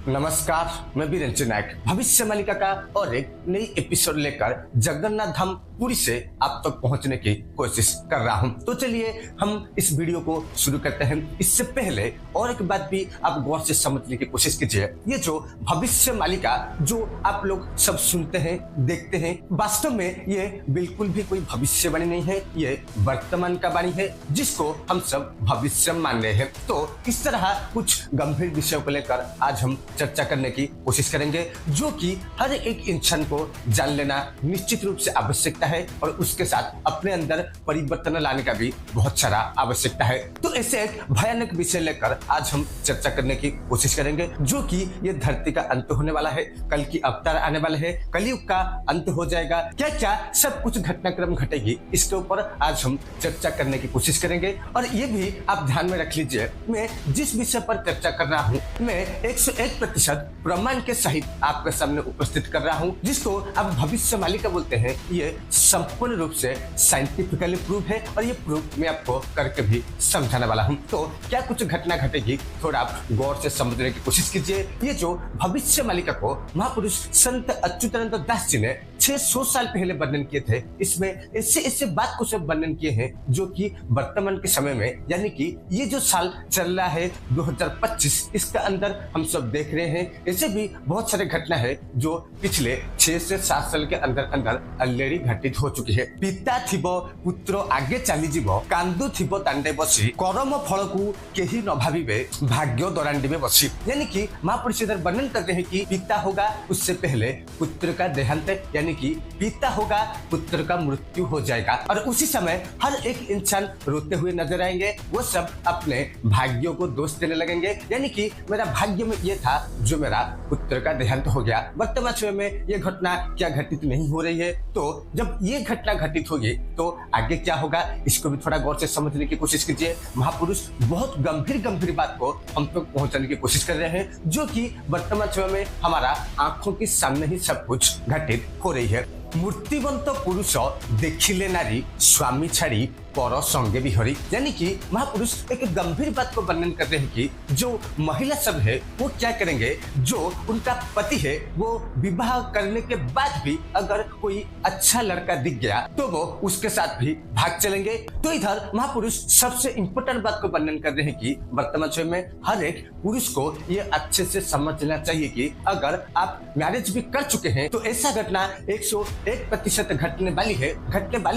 नमस्कार, मैं वीरेंद्र नायक भविष्य मालिका का और एक नई एपिसोड लेकर जगन्नाथ धाम पुरी से आप तक पहुंचने की कोशिश कर रहा हूं। तो चलिए हम इस वीडियो को शुरू करते हैं। इससे पहले और एक बात भी आप गौर से समझने की कोशिश कीजिए। ये जो भविष्य मालिका जो आप लोग सब सुनते हैं, देखते हैं, वास्तव में ये बिल्कुल भी कोई भविष्यवाणी नहीं है। ये वर्तमान का वाणी है जिसको हम सब भविष्य मान रहे हैं। तो इस तरह कुछ गंभीर विषयों को लेकर आज हम चर्चा करने की कोशिश करेंगे, जो कि हर एक इंसान को जान लेना निश्चित रूप से आवश्यकता है और उसके साथ अपने अंदर परिवर्तन लाने का भी बहुत सारा आवश्यकता है। तो ऐसे एक भयानक विषय लेकर आज हम चर्चा करने की कोशिश करेंगे, जो कि ये धरती का अंत होने वाला है, कल की अवतार आने वाले है, कलयुग का अंत हो जाएगा, क्या क्या सब कुछ घटनाक्रम घटेगी, इसके ऊपर आज हम चर्चा करने की कोशिश करेंगे। और ये भी आप ध्यान में रख लीजिए, मैं जिस विषय पर चर्चा कर रहा हूँ मैं 101% प्रमाण के सहित आपके सामने उपस्थित कर रहा हूँ, जिसको आप भविष्य मालिका बोलते हैं। ये संपूर्ण रूप से साइंटिफिकली प्रूव है और ये प्रूफ मैं आपको करके भी समझाने वाला हूँ। तो क्या कुछ घटना घटेगी, थोड़ा आप गौर से समझने की कोशिश कीजिए। ये जो भविष्य मालिका को महापुरुष संत अच्युतानंद दास जी ने 600 साल पहले वर्णन किए थे, इसमें ऐसे बात को सब वर्णन किए हैं जो कि वर्तमान के समय में, यानी कि ये जो साल चल रहा है 2025, इसका अंदर हम सब देख रहे हैं। ऐसे भी बहुत सारे घटना है जो पिछले 6 से 7 साल के अंदर अंदर ऑलरेडी घटित हो चुकी है। पिता थिबो पुत्र आगे चली जीवो, कांदु थिबो तांडे बसी, कर्म फल को केही न भाविबे, भाग्य दरांडिबे बसी। यानी कि महापुरुष इधर वर्णन करते हैं कि पिता होगा, उससे पहले पुत्र का देहांत, यानी कि पिता होगा, पुत्र का मृत्यु हो जाएगा और उसी समय हर एक इंसान रोते हुए नजर आएंगे। वो सब अपने भाग्यों को दोष देने लगेंगे, यानी कि मेरा भाग्य में ये था जो मेरा पुत्र का देहांत हो गया। वर्तमान समय में ये घटना क्या घटित नहीं हो रही है, तो जब ये घटना घटित होगी तो आगे क्या होगा, इसको भी थोड़ा गौर से समझने की कोशिश कीजिए। महापुरुष बहुत गंभीर बात को हम तक पहुंचाने की कोशिश कर रहे हैं, जो कि वर्तमान समय में हमारा आंखों के सामने ही सब कुछ घटित हो रही है। मूर्तिवंत पुरुष देखिले नारी, स्वामी छाड़ी पर संगे बिहरी। यानी कि महापुरुष एक गंभीर बात को वर्णन करते हैं कि जो महिला सब है वो क्या करेंगे, जो उनका पति है वो विवाह करने के बाद भी अगर कोई अच्छा लड़का दिख गया तो वो उसके साथ भी भाग चलेंगे। तो इधर महापुरुष सबसे इंपॉर्टेंट बात को वर्णन कर रहे हैं कि वर्तमान समय में हर एक पुरुष को ये अच्छे से समझना चाहिए कि अगर आप मैरिज भी कर चुके हैं तो ऐसा घटना 101% घटने वाली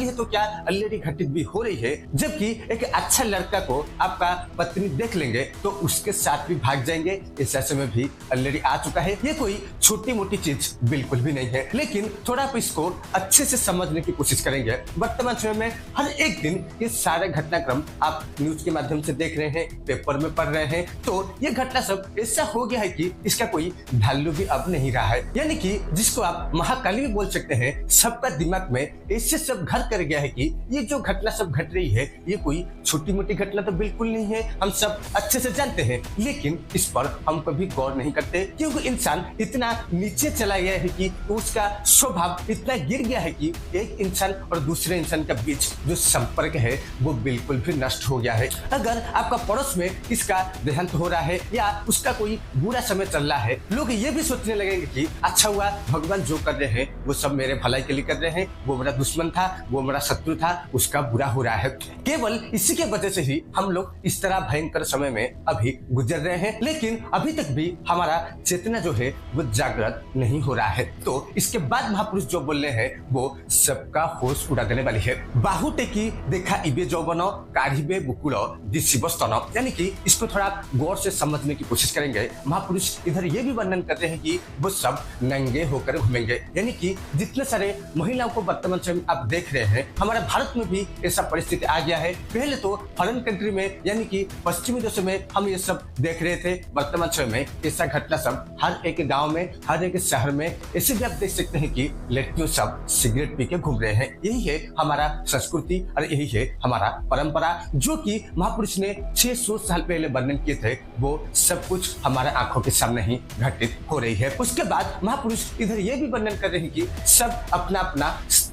है तो क्या ऑलरेडी घटित भी हो रही है। जबकि एक अच्छा लड़का को आपका पत्नी देख लेंगे तो उसके साथ भी भाग जाएंगे, ऐसा समय भी ऑलरेडी आ चुका है। ये कोई छोटी मोटी चीज बिल्कुल भी नहीं है, लेकिन थोड़ा आप इसको अच्छे से समझने की कोशिश करेंगे। वर्तमान समय में हर एक दिन ये सारे घटनाक्रम आप न्यूज के माध्यम से देख रहे हैं, पेपर में पढ़ रहे हैं, तो ये घटना सब ऐसा हो गया है कि इसका कोई वैल्यू भी अब नहीं रहा है। यानी कि जिसको आप महाकाली भी बोल सकते हैं, सबका दिमाग में ऐसे सब घर कर गया है कि ये जो घटना सब घट रही है ये कोई छोटी मोटी घटना तो बिल्कुल नहीं है, हम सब अच्छे से जानते हैं, लेकिन इस पर हम कभी गौर नहीं करते, क्योंकि इंसान इतना नीचे चला गया है कि उसका स्वभाव इतना गिर गया है कि एक इंसान और दूसरे इंसान के बीच जो संपर्क है वो बिल्कुल भी नष्ट हो गया है। अगर आपका पड़ोस में किसका देहांत हो रहा है या उसका कोई बुरा समय चल रहा है, लोग ये भी सोचने लगेंगे कि अच्छा हुआ, भगवान जो कर रहे हैं वो सब मेरे भलाई के लिए कर रहे हैं, वो मेरा दुश्मन था, वो मेरा शत्रु था, उसका बुरा हो रहा है। केवल इसी के वजह से ही हम लोग इस तरह भयंकर समय में अभी गुजर रहे हैं, लेकिन अभी तक भी हमारा चेतना जो है वो जागृत नहीं हो रहा है। तो इसके बाद महापुरुष जो बोल रहे हैं वो सबका होश उड़ा देने वाली है। बाहु टेकी देखा इबे जौवन, काढ़िबे बुकुल दिशिब स्तन। यानी कि इसको थोड़ा गौर से समझने की कोशिश करेंगे। महापुरुष इधर ये भी वर्णन करते हैं कि वो सब नंगे होकर घूमेंगे, यानी कि जितने सारे महिलाओं को वर्तमान समय आप देख रहे हैं, हमारे भारत में भी ऐसा परिस्थिति आ गया है। पहले तो फॉरेन कंट्री में, यानी कि पश्चिमी देशों में हम ये सब देख रहे थे। वर्तमान समय में ऐसा घटना सब हर एक गांव में, हर एक शहर में ऐसे भी आप देख सकते हैं कि लड़कियों सब सिगरेट पी के घूम रहे हैं। यही है हमारा संस्कृति और यही है हमारा परंपरा, जो कि महापुरुष ने 600 साल पहले वर्णन किए थे, वो सब कुछ हमारे आंखों के सामने ही घटित हो रही है। उसके बाद महापुरुष इधर ये भी वर्णन कर रहे हैं कि सब अपना अपना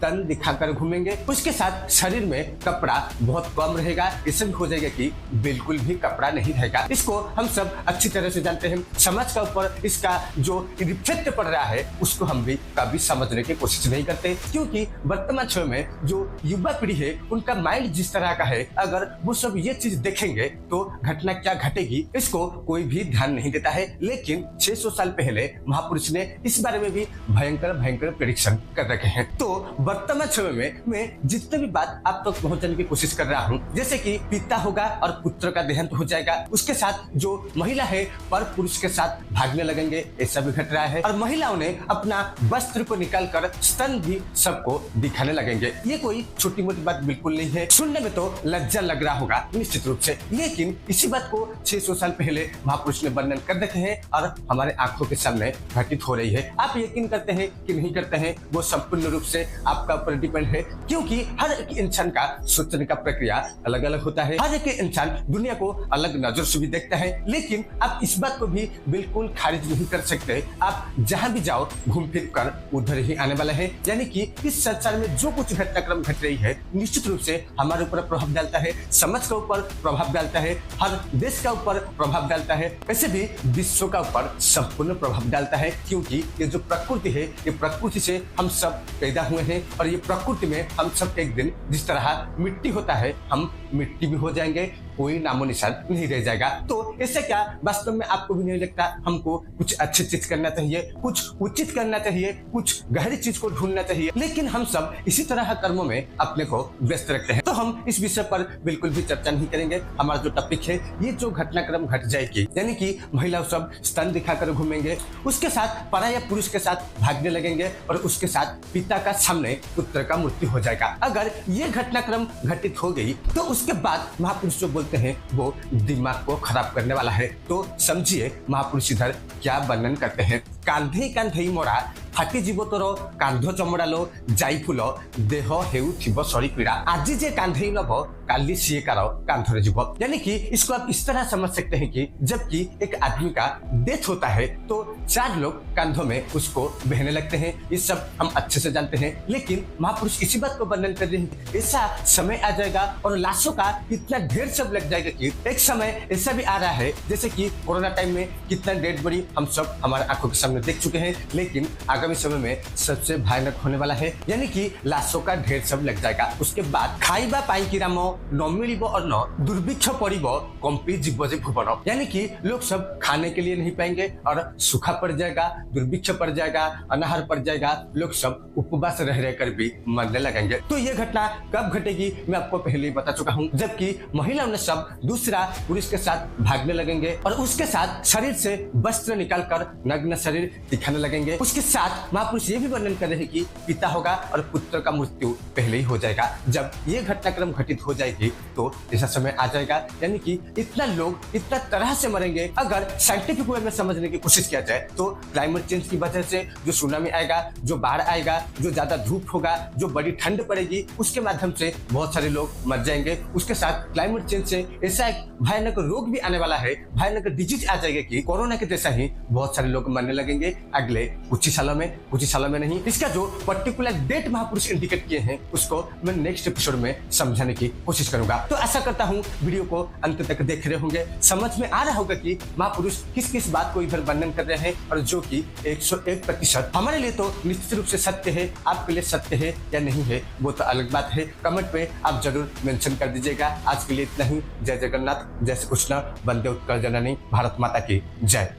तन दिखाकर घूमेंगे, उसके साथ शरीर में कपड़ा बहुत कम रहेगा। इससे हो जाएगा कि बिल्कुल भी कपड़ा नहीं रहेगा। इसको हम सब अच्छी तरह से जानते हैं। समाज के ऊपर इसका जो इफेक्ट पड़ रहा है उसको हम भी कभी समझने की कोशिश नहीं करते, क्योंकि वर्तमान समय में जो युवा पीढ़ी है उनका माइंड जिस तरह का है, अगर वो सब ये चीज देखेंगे तो घटना क्या घटेगी इसको कोई भी ध्यान नहीं देता है। लेकिन 600 साल पहले महापुरुष ने इस बारे में भी भयंकर प्रेडिक्शन कर रखे हैं। तो वर्तमान समय में मैं जितने भी बात आप तक पहुंचाने की कोशिश कर रहा हूँ, जैसे कि पिता होगा और पुत्र का देहांत हो जाएगा, उसके साथ जो महिला है पर पुरुष के साथ भागने लगेंगे, ऐसा भी घट रहा है। और महिलाओं ने अपना वस्त्र को निकालकर स्तन भी सबको दिखाने लगेंगे। ये कोई छोटी मोटी बात बिल्कुल नहीं है, सुनने में तो लज्जा लग रहा होगा निश्चित रूप से, लेकिन इसी बात को 600 साल पहले महापुरुष ने वर्णन कर रखे हैं और हमारे आंखों के सामने घटित हो रही है। आप यकीन करते हैं कि नहीं करते हैं वो संपूर्ण रूप से आपका ऊपर डिपेंड है, क्योंकि हर एक इंसान का सोचने का प्रक्रिया अलग अलग होता है। हर एक इंसान दुनिया को अलग नजर से भी देखता है, लेकिन आप इस बात को भी बिल्कुल खारिज नहीं कर सकते। आप जहां भी जाओ घूम फिर कर उधर ही आने वाला है, यानी कि इस संसार में जो कुछ घटनाक्रम घट रही है निश्चित रूप से हमारे ऊपर प्रभाव डालता है, समाज के ऊपर प्रभाव डालता है, हर देश का ऊपर प्रभाव डालता है, ऐसे भी विश्व का ऊपर संपूर्ण प्रभाव डालता है। क्योंकि ये जो प्रकृति है, ये प्रकृति से हम सब पैदा हुए हैं और ये प्रकृति में हम सब एक दिन जिस तरह मिट्टी होता है हम मिट्टी भी हो जाएंगे, कोई नामो निशान नहीं रह जाएगा। तो इससे क्या वास्तव में आपको भी नहीं लगता हमको कुछ अच्छी चीज करना चाहिए, कुछ उचित करना चाहिए, कुछ गहरी चीज को ढूंढना चाहिए, लेकिन हम सब इसी तरह कर्मों में अपने को व्यस्त रखते हैं। तो हम इस विषय पर बिल्कुल भी चर्चा नहीं करेंगे। हमारा जो टॉपिक है ये जो घटनाक्रम घट जाएगी, यानी कि महिला सब स्तन दिखाकर घूमेंगे, उसके साथ पराया पुरुष के साथ भागने लगेंगे और उसके साथ पिता का सामने पुत्र का मृत्यु हो जाएगा। अगर ये घटनाक्रम घटित हो गई तो उसके बाद महापुरुष जो बोलते हैं वो दिमाग को खराब करने वाला है। तो समझिए महापुरुष इधर क्या वर्णन करते हैं। कांधे कांधे मोरा फाटी जीव तोर कांध चमड़ा लो जाई फूल देह हेउ थिब सरी पीड़ा, आज जे कांधे लब काली सीए कार कांधरे जीव। यानी कि इसको आप इस तरह समझ सकते हैं कि जबकि एक आदमी का डेथ होता है तो 4 लोग कांधों में उसको बहने लगते हैं। ये सब हम अच्छे से जानते हैं, लेकिन महापुरुष इसी बात को वर्णन कर रहे हैं। ऐसा समय आ जाएगा और लाशों का इतना ढेर सब लग जाएगा कि एक समय ऐसा भी आ रहा है जैसे कि कोरोना टाइम में कितना डेड बॉडी हम सब हमारे आंखों के सामने देख चुके हैं, लेकिन आगामी समय में सबसे भयानक होने वाला है, यानी कि लाशों का ढेर सब लग जाएगा। उसके बाद खाइबा पाई कि राम न मिलिब अन्न दुर्भिक्ष पड़िब कंपी जीव जे भुवन, यानी कि लोग सब खाने के लिए नहीं पाएंगे और सूखा पड़ जाएगा, दुर्भिक्ष पड़ जाएगा, अनाहार पड़ जाएगा, लोग सब उपवास रह रहकर भी मरने लगेंगे। तो ये घटना कब घटेगी मैं आपको पहले ही बता चुका हूँ, जबकि महिलाओं ने सब दूसरा पुरुष के साथ भागने लगेंगे और उसके साथ शरीर से वस्त्र निकालकर नग्न शरीर दिखाने लगेंगे। उसके साथ महापुरुष ये भी वर्णन कर रहे हैं कि पिता होगा और पुत्र का मृत्यु पहले ही हो जाएगा। जब ये घटनाक्रम घटित हो जाएगी तो ऐसा समय आ जाएगा, यानी कि इतना लोग इतना तरह से मरेंगे। अगर साइंटिफिक वे में समझने की कोशिश किया जाए तो क्लाइमेट चेंज की वजह से जो सुनामी आएगा, जो बाढ़ आएगा, जो ज्यादा धूप होगा, जो बड़ी ठंड पड़ेगी, उसके माध्यम से बहुत सारे लोग मर जाएंगे। उसके साथ क्लाइमेट चेंज से ऐसा एक भयानक रोग भी आने वाला है, भयानक डिजीज आ जाएगा कि कोरोना के जैसा ही बहुत सारे लोग मरने लगेंगे अगले कुछ ही सालों में नहीं। इसका जो पर्टिकुलर डेट महापुरुष इंडिकेट किए हैं उसको मैं नेक्स्ट एपिसोड में समझाने की कोशिश करूंगा। तो आशा करता हूं वीडियो को अंत तक देख रहे होंगे, समझ में आ रहा होगा कि महापुरुष किस किस बात को इधर वर्णन कर रहे हैं और जो कि 101% हमारे लिए तो निश्चित रूप से सत्य है, आपके लिए सत्य है या नहीं है वो तो अलग बात है। कमेंट पे आप जरूर मेंशन कर दीजिएगा। आज के लिए इतना ही। जय जगन्नाथ, जय श्री कृष्ण, वंदे उत्कल जननी, भारत माता की जय।